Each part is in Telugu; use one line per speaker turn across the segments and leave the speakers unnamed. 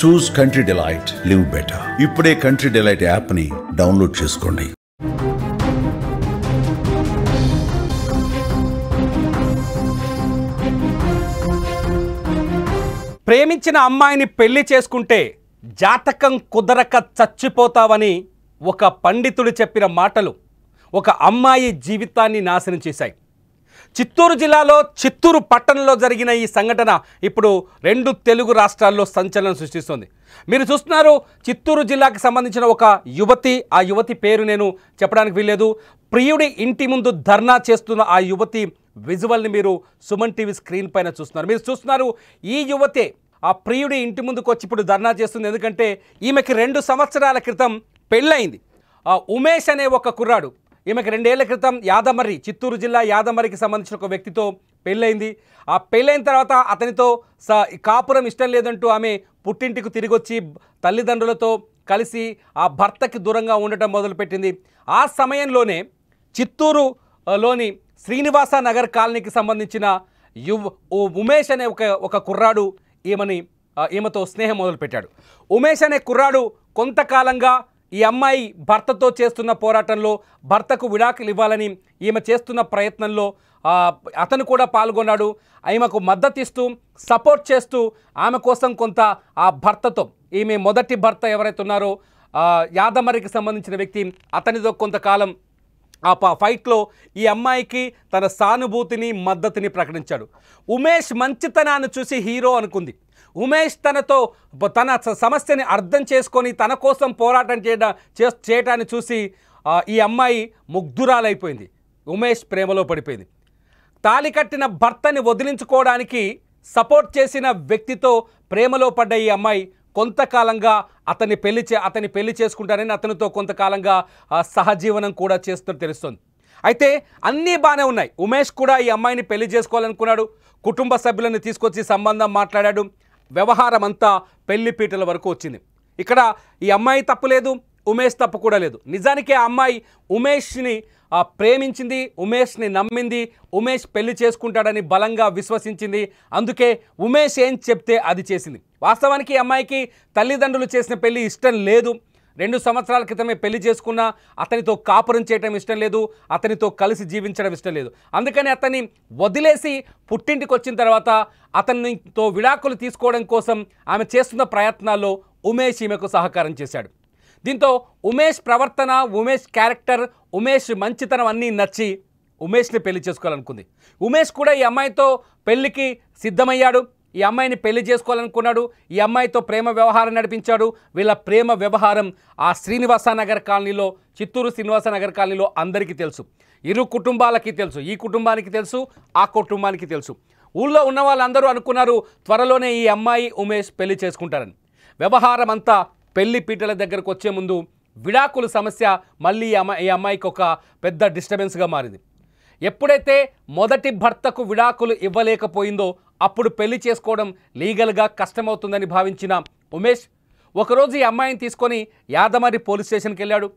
చూస్ కంట్రీ డిలైట్, లివ్ బెటర్. ఇప్పుడే కంట్రీ డిలైట్ యాప్ని డౌన్లోడ్ చేసుకోండి.
ప్రేమించిన అమ్మాయిని పెళ్లి చేసుకుంటే జాతకం కుదరక చచ్చిపోతావని ఒక పండితుడు చెప్పిన మాటలు ఒక అమ్మాయి జీవితాన్ని నాశనం చేశాయి. చిత్తూరు జిల్లాలో చిత్తూరు పట్టణంలో జరిగిన ఈ సంఘటన ఇప్పుడు 2 తెలుగు రాష్ట్రాల్లో సంచలనం సృష్టిస్తుంది. మీరు చూస్తున్నారు, చిత్తూరు జిల్లాకి సంబంధించిన ఒక యువతి, ఆ యువతి పేరు నేను చెప్పడానికి వీల్లేదు. ప్రియుడి ఇంటి ముందు ధర్నా చేస్తున్న ఆ యువతి విజువల్ని మీరు సుమన్ టీవీ స్క్రీన్ పైన చూస్తున్నారు. మీరు చూస్తున్నారు, ఈ యువతే ఆ ప్రియుడి ఇంటి ముందుకు వచ్చి ఇప్పుడు ధర్నా చేస్తుంది. ఎందుకంటే ఈమెకి 2 సంవత్సరాల క్రితం పెళ్ళయింది. ఉమేష్ అనే ఒక కుర్రాడు, ఈమెకి 2 ఏళ్ల క్రితం యాదమర్రి, చిత్తూరు జిల్లా యాదమర్రికి సంబంధించిన ఒక వ్యక్తితో పెళ్ళయింది. ఆ పెళ్ళైన తర్వాత అతనితో కాపురం ఇష్టం లేదంటూ ఆమె పుట్టింటికి తిరిగి వచ్చి తల్లిదండ్రులతో కలిసి ఆ భర్తకి దూరంగా ఉండటం మొదలుపెట్టింది. ఆ సమయంలోనే చిత్తూరులోని శ్రీనివాస నగర్ కాలనీకి సంబంధించిన ఉమేష్ అనే ఒక కుర్రాడు ఈమెతో స్నేహం మొదలుపెట్టాడు. ఉమేష్ అనే కుర్రాడు కొంతకాలంగా ఈ అమ్మాయి భర్తతో చేస్తున్న పోరాటంలో భర్తకు విడాకులు ఇవ్వాలని ఈమె చేస్తున్న ప్రయత్నంలో అతను కూడా పాల్గొన్నాడు. ఈమెకు మద్దతు ఇస్తూ సపోర్ట్ చేస్తూ ఆమె కోసం కొంత ఆ భర్తతో, ఈమె మొదటి భర్త ఎవరైతే ఉన్నారో యాదమరికి సంబంధించిన వ్యక్తి, అతనితో కొంతకాలం ఆ ఫైట్లో ఈ అమ్మాయికి తన సానుభూతిని మద్దతుని ప్రకటించాడు. ఉమేష్ మంచితనాన్ని చూసి హీరో అనుకుంది. ఉమేష్ తన సమస్యని అర్థం చేసుకొని తన కోసం పోరాటం చేయటాన్ని చూసి ఈ అమ్మాయి ముగ్ధురాలైపోయింది. ఉమేష్ ప్రేమలో పడిపోయింది. తాళి కట్టిన భర్తని వదిలించుకోవడానికి సపోర్ట్ చేసిన వ్యక్తితో ప్రేమలో పడ్డ ఈ అమ్మాయి కొంతకాలంగా అతని పెళ్లి చేసుకుంటానని అతనితో కొంతకాలంగా సహజీవనం కూడా చేస్తున్నట్టు తెలుస్తుంది. అయితే అన్నీ బాగానే ఉన్నాయి. ఉమేష్ కూడా ఈ అమ్మాయిని పెళ్లి చేసుకోవాలనుకున్నాడు. కుటుంబ సభ్యులను తీసుకొచ్చి సంబంధం మాట్లాడాడు. వ్యవహారం అంతా పెళ్లిపీటల వరకు వచ్చింది. ఇక్కడ ఈ అమ్మాయి తప్పు లేదు, ఉమేష్ తప్పు కూడా లేదు. నిజానికి ఆ అమ్మాయి ఉమేష్ని ప్రేమించింది, ఉమేష్ని నమ్మింది, ఉమేష్ పెళ్లి చేసుకుంటాడని బలంగా విశ్వసించింది. అందుకే ఉమేష్ ఏం చెప్తే అది చేసింది. వాస్తవానికి ఈ అమ్మాయికి తల్లిదండ్రులు చేసిన పెళ్లి ఇష్టం లేదు. 2 సంవత్సరాల క్రితమే పెళ్లి చేసుకున్నా అతనితో కాపురం చేయటం ఇష్టం లేదు, అతనితో కలిసి జీవించడం ఇష్టం లేదు. అందుకని అతన్ని వదిలేసి పుట్టింటికి వచ్చిన తర్వాత అతనితో విడాకులు తీసుకోవడం కోసం ఆమె చేస్తున్న ప్రయత్నాల్లో ఉమేష్ ఈమెకు సహకారం చేశాడు. దీంతో ఉమేష్ ప్రవర్తన, ఉమేష్ క్యారెక్టర్, ఉమేష్ మంచితనం అన్నీ నచ్చి ఉమేష్ని పెళ్లి చేసుకోవాలనుకుంది. ఉమేష్ కూడా ఈ అమ్మాయితో పెళ్లికి సిద్ధమయ్యాడు. ఈ అమ్మాయిని పెళ్లి చేసుకోవాలనుకున్నాడు. ఈ అమ్మాయితో ప్రేమ వ్యవహారం నడిపించాడు. వీళ్ళ ప్రేమ వ్యవహారం ఆ శ్రీనివాస నగర్ కాలనీలో, చిత్తూరు శ్రీనివాస నగర్ కాలనీలో అందరికీ తెలుసు. ఇరు కుటుంబాలకి తెలుసు. ఈ కుటుంబానికి తెలుసు, ఆ కుటుంబానికి తెలుసు. ఊళ్ళో ఉన్న వాళ్ళందరూ అనుకున్నారు త్వరలోనే ఈ అమ్మాయి ఉమేష్ పెళ్లి చేసుకుంటారని. వ్యవహారం అంతా పెళ్లి పీటల దగ్గరకు వచ్చే ముందు విడాకుల సమస్య మళ్ళీ ఈ అమ్మాయికి ఒక పెద్ద డిస్టర్బెన్స్గా మారింది. ఎప్పుడైతే మొదటి భర్తకు విడాకులు ఇవ్వలేకపోయిందో అప్పుడు పెళ్లి చేసుకోవడం లీగల్గా కష్టమవుతుందని భావించిన ఉమేష్ ఒకరోజు ఈ అమ్మాయిని తీసుకొని యాదమరి పోలీస్ స్టేషన్కి వెళ్ళాడు.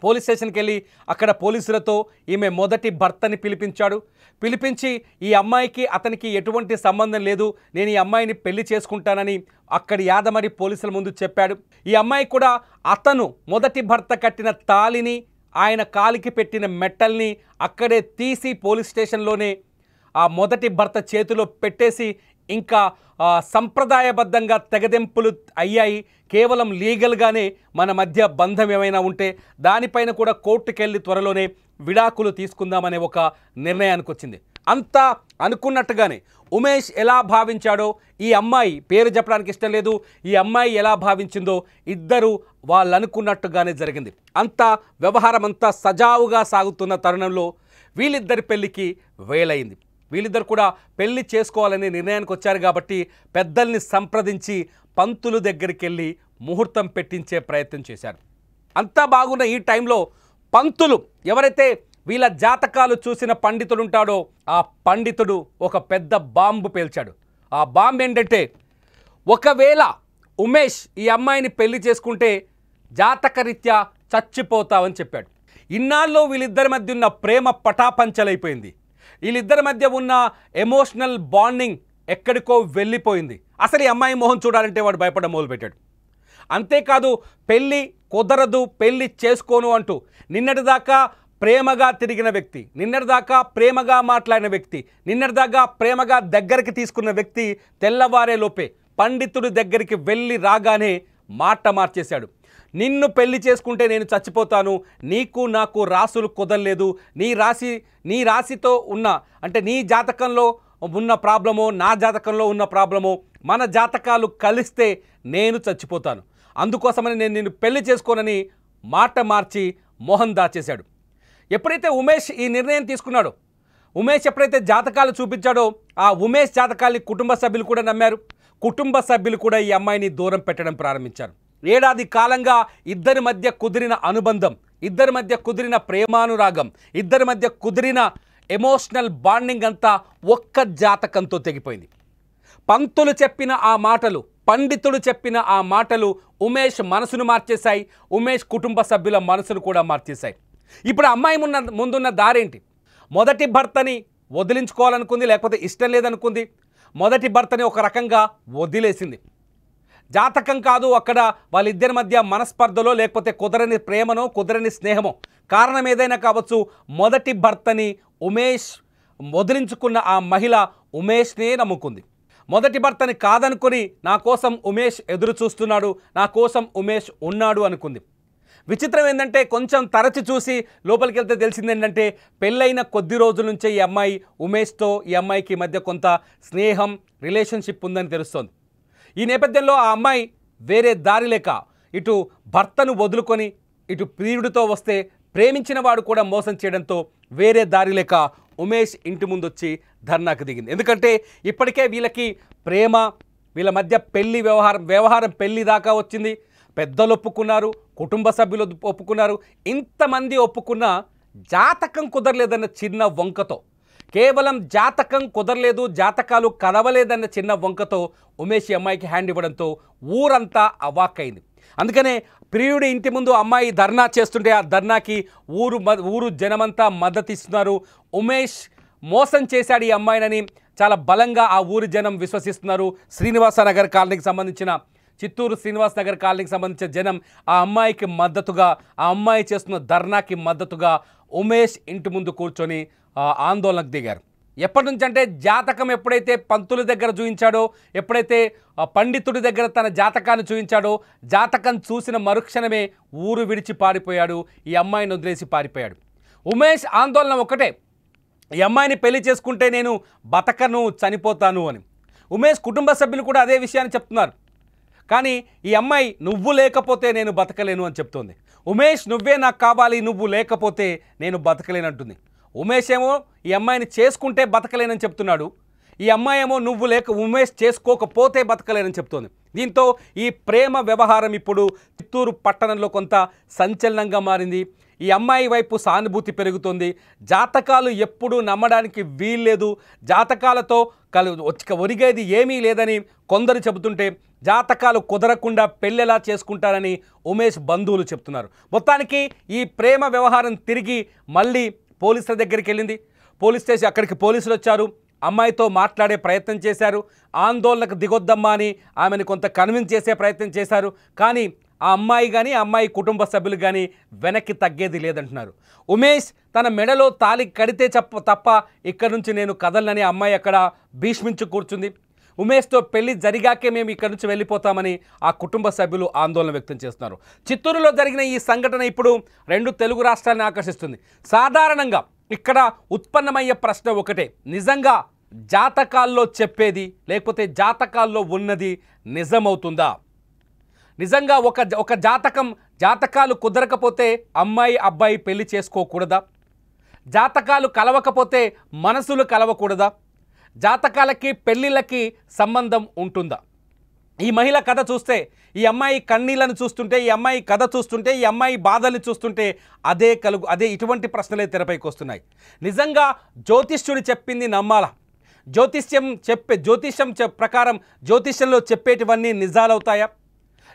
పోలీస్ స్టేషన్కి వెళ్ళి అక్కడ పోలీసులతో ఈమె మొదటి భర్తని పిలిపించి ఈ అమ్మాయికి అతనికి ఎటువంటి సంబంధం లేదు, నేను ఈ అమ్మాయిని పెళ్లి చేసుకుంటానని అక్కడి యాదమరి పోలీసుల ముందు చెప్పాడు. ఈ అమ్మాయి కూడా అతను మొదటి భర్త కట్టిన తాళిని, ఆయన కాలికి పెట్టిన మెట్టల్ని అక్కడే తీసి పోలీస్ స్టేషన్లోనే ఆ మొదటి భర్త చేతిలో పెట్టేసి ఇంకా సంప్రదాయబద్ధంగా తెగదెంపులు అయ్యాయి. కేవలం లీగల్గానే మన మధ్య బంధం ఏమైనా ఉంటే దానిపైన కూడా కోర్టుకెళ్ళి త్వరలోనే విడాకులు తీసుకుందామనే ఒక నిర్ణయానికి వచ్చింది. అంతా అనుకున్నట్టుగానే ఉమేష్ ఎలా భావించాడో, ఈ అమ్మాయి పేరు చెప్పడానికి ఇష్టం లేదు, ఈ అమ్మాయి ఎలా భావించిందో ఇద్దరు వాళ్ళు అనుకున్నట్టుగానే జరిగింది. అంతా వ్యవహారం అంతా సజావుగా సాగుతున్న తరుణంలో వీళ్ళిద్దరి పెళ్లికి వేలైంది. వీళ్ళిద్దరు కూడా పెళ్లి చేసుకోవాలనే నిర్ణయానికి వచ్చారు కాబట్టి పెద్దల్ని సంప్రదించి పంతులు దగ్గరికి వెళ్ళి ముహూర్తం పెట్టించే ప్రయత్నం చేశారు. అంతా బాగున్న ఈ టైంలో పంతులు, ఎవరైతే వీళ్ళ జాతకాలు చూసిన పండితుడు ఉంటాడో ఆ పండితుడు ఒక పెద్ద బాంబు పేల్చాడు. ఆ బాంబు ఏంటంటే, ఒకవేళ ఉమేష్ ఈ అమ్మాయిని పెళ్లి చేసుకుంటే జాతకరీత్యా చచ్చిపోతావని చెప్పాడు. ఇన్నాళ్ళు వీళ్ళిద్దరి మధ్య ఉన్న ప్రేమ పటాపంచలైపోయింది. వీళ్ళిద్దరి మధ్య ఉన్న ఎమోషనల్ బాండింగ్ ఎక్కడికో వెళ్ళిపోయింది. అసలు ఈ అమ్మాయి మొహం చూడాలంటే వాడు భయపడ మొదలుపెట్టాడు. అంతేకాదు పెళ్ళి కుదరదు, పెళ్ళి చేసుకోను అంటూ నిన్నటిదాకా ప్రేమగా తిరిగిన వ్యక్తి, నిన్నటిదాకా ప్రేమగా మాట్లాడిన వ్యక్తి, నిన్నటిదాకా ప్రేమగా దగ్గరికి తీసుకున్న వ్యక్తి తెల్లవారే లోపే పండితుడి దగ్గరికి వెళ్ళి రాగానే మాట మార్చేశాడు. నిన్ను పెళ్లి చేసుకుంటే నేను చచ్చిపోతాను, నీకు నాకు రాసులు కుదరలేదు, నీ రాశితో ఉన్న అంటే నీ జాతకంలో ఉన్న ప్రాబ్లమో నా జాతకంలో ఉన్న ప్రాబ్లమో మన జాతకాలు కలిస్తే నేను చచ్చిపోతాను, అందుకోసమని నేను నిన్ను పెళ్లి చేసుకోనని మాట మార్చి మొహం దాచేశాడు. ఎప్పుడైతే ఉమేష్ ఈ నిర్ణయం తీసుకున్నాడో, ఉమేష్ ఎప్పుడైతే జాతకాలు చూపించాడో ఆ ఉమేష్ జాతకాల్ని కుటుంబ సభ్యులు కూడా నమ్మారు. కుటుంబ సభ్యులు కూడా ఈ అమ్మాయిని దూరం పెట్టడం ప్రారంభించారు. ఏడాది కాలంగా ఇద్దరి మధ్య కుదిరిన అనుబంధం, ఇద్దరి మధ్య కుదిరిన ప్రేమానురాగం, ఇద్దరి మధ్య కుదిరిన ఎమోషనల్ బాండింగ్ అంతా ఒక్క జాతకంతో తెగిపోయింది. పంతులు చెప్పిన ఆ మాటలు, పండితుడు చెప్పిన ఆ మాటలు ఉమేష్ మనసును మార్చేశాయి, ఉమేష్ కుటుంబ సభ్యుల మనసును కూడా మార్చేశాయి. ఇప్పుడు అమ్మాయి ముందున్న దారేంటి? మొదటి భర్తని వదిలించుకోవాలనుకుంది, లేకపోతే ఇష్టం లేదనుకుంది. మొదటి భర్తని ఒక రకంగా వదిలేసింది. జాతకం కాదు, అక్కడ వాళ్ళిద్దరి మధ్య మనస్పర్ధలో లేకపోతే కుదరని ప్రేమనో కుదరని స్నేహమో, కారణం ఏదైనా కావచ్చు, మొదటి భర్తని ఉమేష్ వదిలించుకున్న ఆ మహిళ ఉమేష్నే నమ్ముకుంది. మొదటి భర్తని కాదనుకొని నా కోసం ఉమేష్ ఎదురు చూస్తున్నాడు, నా కోసం ఉమేష్ ఉన్నాడు అనుకుంది. విచిత్రం ఏంటంటే కొంచెం తరచి చూసి లోపలికి వెళ్తే తెలిసింది ఏంటంటే పెళ్ళైన కొద్ది రోజుల నుంచే ఈ అమ్మాయి ఉమేష్తో ఈ అమ్మాయికి మధ్య కొంత స్నేహం రిలేషన్షిప్ ఉందని తెలుస్తోంది. ఈ నేపథ్యంలో ఆ అమ్మాయి వేరే దారి లేక ఇటు భర్తను వదులుకొని ఇటు ప్రియుడితో వస్తే ప్రేమించిన వాడు కూడా మోసం చేయడంతో వేరే దారి లేక ఉమేష్ ఇంటి ముందు వచ్చి ధర్నాకు దిగింది. ఎందుకంటే ఇప్పటికే వీళ్ళకి ప్రేమ, వీళ్ళ మధ్య పెళ్లి వ్యవహారం పెళ్లి దాకా వచ్చింది. పెద్దలు ఒప్పుకున్నారు, కుటుంబ సభ్యులు ఒప్పుకున్నారు. ఇంతమంది ఒప్పుకున్న జాతకం కుదరలేదన్న చిన్న వంకతో, కేవలం జాతకం కుదరలేదు, జాతకాలు కలవలేదన్న చిన్న వంకతో ఉమేష్ ఈ అమ్మాయికి హ్యాండ్ ఇవ్వడంతో ఊరంతా అవాక్కైంది. అందుకనే ప్రియుడి ఇంటి ముందు అమ్మాయి ధర్నా చేస్తుంటే ఆ ధర్నాకి ఊరు జనమంతా మద్దతు ఇస్తున్నారు. ఉమేష్ మోసం చేశాడు ఈ అమ్మాయినని చాలా బలంగా ఆ ఊరి జనం విశ్వసిస్తున్నారు. శ్రీనివాసనగర్ కాలనీకి సంబంధించిన చిత్తూరు శ్రీనివాస్ నగర్ కాలనీకి సంబంధించిన జనం ఆ అమ్మాయికి మద్దతుగా, ఆ అమ్మాయి చేస్తున్న ధర్నాకి మద్దతుగా ఉమేష్ ఇంటి ముందు కూర్చొని ఆందోళనకు దిగారు. ఎప్పటి నుంచి అంటే జాతకం ఎప్పుడైతే పంతుల దగ్గర చూపించాడో, ఎప్పుడైతే పండితుడి దగ్గర తన జాతకాన్ని చూపించాడో, జాతకం చూసిన మరుక్షణమే ఊరు విడిచి పారిపోయాడు, ఈ అమ్మాయిని వదిలేసి పారిపోయాడు. ఉమేష్ ఆందోళన ఒకటే, ఈ అమ్మాయిని పెళ్లి చేసుకుంటే నేను బతకను, చనిపోతాను అని. ఉమేష్ కుటుంబ సభ్యులు కూడా అదే విషయాన్ని చెప్తున్నారు. కానీ ఈ అమ్మాయి నువ్వు లేకపోతే నేను బతకలేను అని చెప్తోంది. ఉమేష్ నువ్వే నాకు కావాలి, నువ్వు లేకపోతే నేను బతకలేనంటుంది. ఉమేష్ ఏమో ఈ అమ్మాయిని చేసుకుంటే బతకలేనని చెప్తున్నాడు, ఈ అమ్మాయి ఏమో ఉమేష్ చేసుకోకపోతే బతకలేనని చెప్తోంది. దీంతో ఈ ప్రేమ వ్యవహారం ఇప్పుడు చిత్తూరు పట్టణంలో కొంత సంచలనంగా మారింది. ఈ అమ్మాయి వైపు సానుభూతి పెరుగుతుంది. జాతకాలు ఎప్పుడూ నమ్మడానికి వీల్లేదు, జాతకాలతో ఒరిగేది ఏమీ లేదని కొందరు చెబుతుంటే జాతకాలు కుదరకుండా పెళ్ళెలా చేసుకుంటారని ఉమేష్ బంధువులు చెప్తున్నారు. మొత్తానికి ఈ ప్రేమ వ్యవహారం తిరిగి మళ్ళీ పోలీసుల దగ్గరికి వెళ్ళింది. పోలీస్ స్టేషన్, అక్కడికి పోలీసులు వచ్చారు, అమ్మాయితో మాట్లాడే ప్రయత్నం చేశారు, ఆందోళనకు దిగొద్దమ్మా అని ఆమెను కొంత కన్విన్స్ చేసే ప్రయత్నం చేశారు. కానీ ఆ అమ్మాయి కానీ ఆ అమ్మాయి కుటుంబ సభ్యులు కానీ వెనక్కి తగ్గేది లేదంటున్నారు. ఉమేష్ తన మెడలో తాళి కడితే తప్ప ఇక్కడి నుంచి నేను కదలనని అమ్మాయి అక్కడ భీష్మించి కూర్చుంది. ఉమేష్తో పెళ్లి జరిగాకే మేము ఇక్కడి నుంచి వెళ్ళిపోతామని ఆ కుటుంబ సభ్యులు ఆందోళన వ్యక్తం చేస్తున్నారు. చిత్తూరులో జరిగిన ఈ సంఘటన ఇప్పుడు 2 తెలుగు రాష్ట్రాలను ఆకర్షిస్తుంది. సాధారణంగా ఇక్కడ ఉత్పన్నమయ్యే ప్రశ్న ఒకటే, నిజంగా జాతకాల్లో చెప్పేది లేకపోతే జాతకాల్లో ఉన్నది నిజమవుతుందా? నిజంగా ఒక జాతకాలు కుదరకపోతే అమ్మాయి అబ్బాయి పెళ్లి చేసుకోకూడదా? జాతకాలు కలవకపోతే మనసులు కలవకూడదా? జాతకాలకి పెళ్ళిళ్ళకి సంబంధం ఉంటుందా? ఈ మహిళ కథ చూస్తే, ఈ అమ్మాయి కన్నీళ్లను చూస్తుంటే, ఈ అమ్మాయి కథ చూస్తుంటే, ఈ అమ్మాయి బాధల్ని చూస్తుంటే అదే ఇటువంటి ప్రశ్నలే తెరపైకి వస్తున్నాయి. నిజంగా జ్యోతిష్యుడు చెప్పింది నమ్మాలా? జ్యోతిష్యం ప్రకారం జ్యోతిష్యంలో చెప్పేటివన్నీ నిజాలవుతాయా?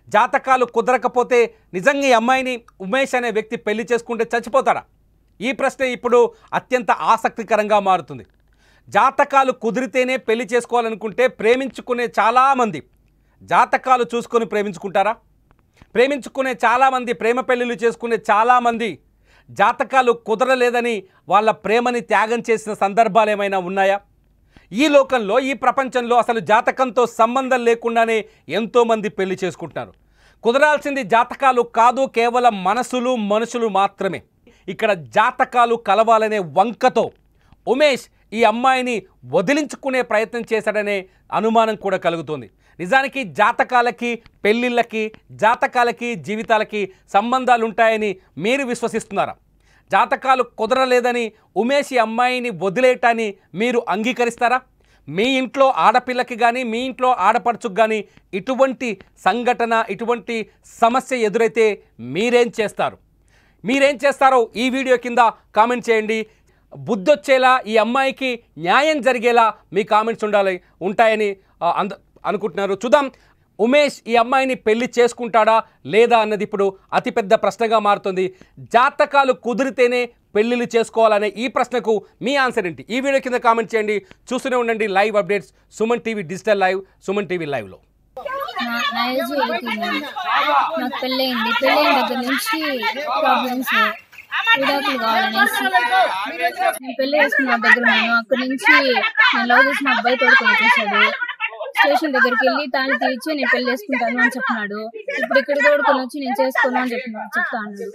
జాతకాలు కుదరకపోతే నిజంగా ఈ అమ్మాయిని ఉమేష్ అనే వ్యక్తి పెళ్లి చేసుకుంటే చచ్చిపోతాడా? ఈ ప్రశ్న ఇప్పుడు అత్యంత ఆసక్తికరంగా మారుతుంది. జాతకాలు కుదిరితేనే పెళ్లి చేసుకోవాలనుకుంటే ప్రేమించుకునే చాలామంది జాతకాలు చూసుకొని ప్రేమించుకుంటారా? ప్రేమించుకునే చాలామంది, ప్రేమ పెళ్ళిళ్ళు చేసుకునే చాలామంది జాతకాలు కుదరలేదని వాళ్ళ ప్రేమని త్యాగం చేసిన సందర్భాలు ఏమైనా ఉన్నాయా? ఈ లోకంలో, ఈ ప్రపంచంలో అసలు జాతకంతో సంబంధం లేకుండానే ఎంతోమంది పెళ్లి చేసుకుంటున్నారు. కుదరాల్సింది జాతకాలు కాదు, కేవలం మనుషులు మాత్రమే. ఇక్కడ జాతకాలు కలవాలనే వంకతో ఉమేష్ ఈ అమ్మాయిని వదిలించుకునే ప్రయత్నం చేశాడనే అనుమానం కూడా కలుగుతుంది. నిజానికి జాతకాలకి, పెళ్ళిళ్ళకి, జాతకాలకి, జీవితాలకి సంబంధాలు ఉంటాయని మీరు విశ్వసిస్తున్నారా? జాతకాలు కుదరలేదని ఉమేష్ ఈ అమ్మాయిని వదిలేయటాన్ని మీరు అంగీకరిస్తారా? మీ ఇంట్లో ఆడపిల్లకి కానీ, మీ ఇంట్లో ఆడపడుచుకు కానీ ఇటువంటి సంఘటన, ఇటువంటి సమస్య ఎదురైతే మీరేం చేస్తారో ఈ వీడియో కింద కామెంట్ చేయండి. బుద్ధొచ్చేలా, ఈ అమ్మాయికి న్యాయం జరిగేలా మీ కామెంట్స్ ఉంటాయని అనుకుంటున్నారు. చూద్దాం, ఉమేష్ ఈ అమ్మాయిని పెళ్లి చేసుకుంటాడా లేదా అన్నది ఇప్పుడు అతిపెద్ద ప్రశ్నగా మారుతుంది. జాతకాలు కుదిరితేనే పెళ్లిళ్ళు చేసుకోవాలనే ఈ ప్రశ్నకు మీ ఆన్సర్ ఏంటి? ఈ వీడియో కింద కామెంట్ చేయండి. చూస్తూనే ఉండండి live updates, Suman TV digital live, Suman TV లైవ్లో.
నా ఏజ్ 18. నాకు పెళ్ళయింది. పెళ్ళైన దగ్గర నుంచి ప్రాబ్లమ్స్, విడాకులు కావాలనేసి నేను పెళ్లి చేసుకున్న దగ్గర ఉన్నాను. అక్కడి నుంచి నేను లవ్ చేసిన అబ్బాయి తోడుకొని వచ్చేసాడు. స్టేషన్ దగ్గరికి వెళ్ళి తాళి తీర్చి నేను పెళ్లి చేసుకుంటాను అని చెప్పినాడు. ఇప్పుడు ఇక్కడ తోడుకొని వచ్చి నేను చేసుకోను అని చెప్తా అన్నాడు.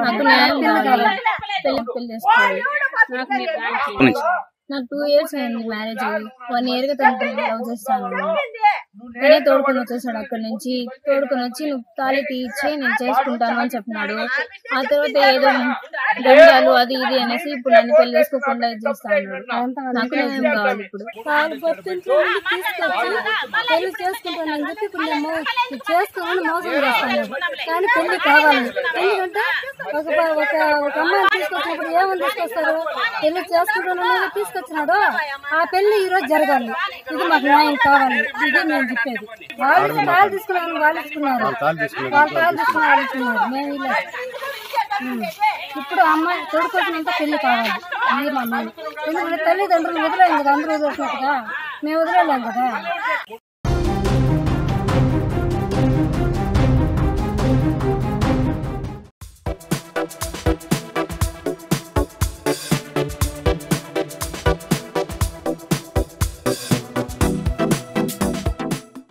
నాకు న్యాయం కావాలి, పెళ్లి చేసుకోవాలి. నాకు 2 years అయింది మ్యారేజ్ అయ్యి. 1 year గా తనతో లవ్ చేస్తాను. నేనే తోడుకొని వచ్చేసాడు. అక్కడి నుంచి తోడుకొని వచ్చి నువ్వు తాళి తీర్చి నేను చేసుకుంటాను అని చెప్పినాడు. ఆ తర్వాత ఏదో గండాలు అది ఇది అనేసి ఇప్పుడు నన్ను పెళ్లి చేసుకోకుండా ఇది చేస్తా అన్నాడు. నాకు న్యాయం కావాలి. ఇప్పుడు
పెళ్లి చేసుకుంటానని చెప్పి ఇప్పుడు నేను చేసుకోవాలని మోసం చేస్తాను. కానీ పెళ్లి కావాలి. ఎందుకంటే ఒక అమ్మాయిని తీసుకొచ్చినప్పుడు ఏమని తీసుకొస్తారు? పెళ్లి చేసుకుంటానని తీసుకొచ్చినాడు. ఆ పెళ్లి ఈ రోజు జరగాలి. ఇది మాకు న్యాయం కావాలి. ఇది నేను చెప్పేది. వాళ్ళు తాళి తీసుకున్నారు, వాళ్ళు ఇచ్చుకున్నారు. మేము ఇలా ఇప్పుడు అమ్మాయి తోడుకొచ్చినంత పెళ్లి కావాలి. మీరు ఎందుకంటే తల్లిదండ్రులు వదిలేం కదా, అందరూ వదిలేసినట్టుగా మేము వదిలేలేం కదా.